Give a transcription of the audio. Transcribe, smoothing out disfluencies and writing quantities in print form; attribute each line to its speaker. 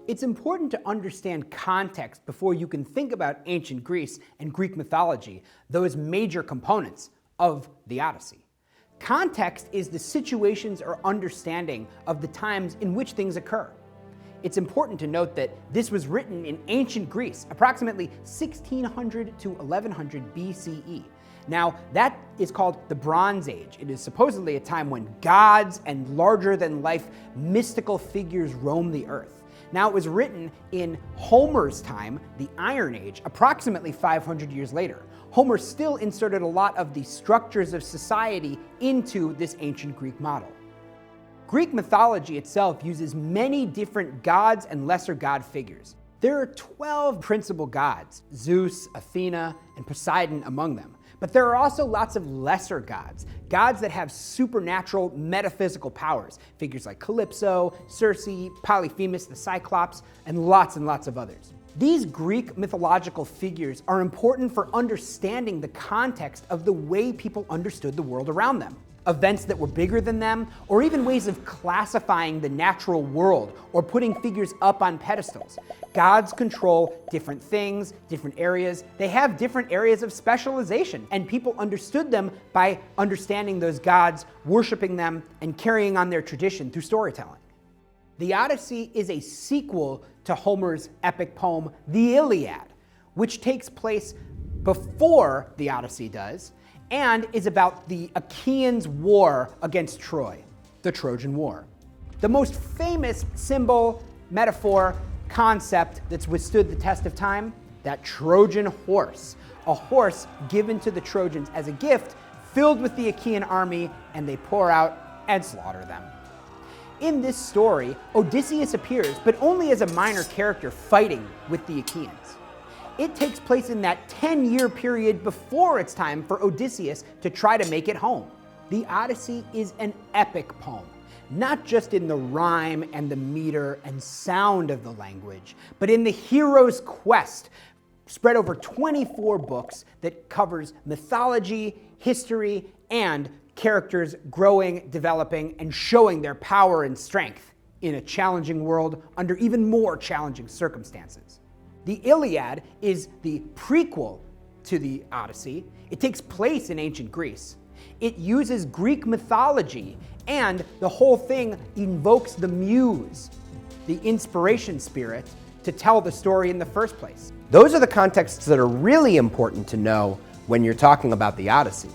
Speaker 1: It's important to understand context before you can think about ancient Greece and Greek mythology, those major components of the Odyssey. Context is the situations or understanding of the times in which things occur. It's important to note that this was written in ancient Greece, approximately 1600 to 1100 BCE. Now, that is called the Bronze Age. It is supposedly a time when gods and larger-than-life mystical figures roam the earth. Now, it was written in Homer's time, the Iron Age, approximately 500 years later. Homer still inserted a lot of the structures of society into this ancient Greek model. Greek mythology itself uses many different gods and lesser god figures. There are 12 principal gods, Zeus, Athena, and Poseidon among them. But there are also lots of lesser gods, gods that have supernatural metaphysical powers, figures like Calypso, Circe, Polyphemus the Cyclops, and lots of others. These Greek mythological figures are important for understanding the context of the way people understood the world around them. Events that were bigger than them, or even ways of classifying the natural world or putting figures up on pedestals. Gods control different things, different areas. They have different areas of specialization, and people understood them by understanding those gods, worshiping them, and carrying on their tradition through storytelling. The Odyssey is a sequel to Homer's epic poem, the Iliad, which takes place before the Odyssey does, and is about the Achaeans' war against Troy, the Trojan War. The most famous symbol, metaphor, concept that's withstood the test of time, that Trojan horse, a horse given to the Trojans as a gift, filled with the Achaean army, and they pour out and slaughter them. In this story, Odysseus appears, but only as a minor character fighting with the Achaeans. It takes place in that 10-year period before it's time for Odysseus to try to make it home. The Odyssey is an epic poem, not just in the rhyme and the meter and sound of the language, but in the hero's quest, spread over 24 books that covers mythology, history, and characters growing, developing, and showing their power and strength in a challenging world under even more challenging circumstances. The Iliad is the prequel to the Odyssey. It takes place in ancient Greece. It uses Greek mythology, and the whole thing invokes the muse, the inspiration spirit, to tell the story in the first place. Those are the contexts that are really important to know when you're talking about the Odyssey.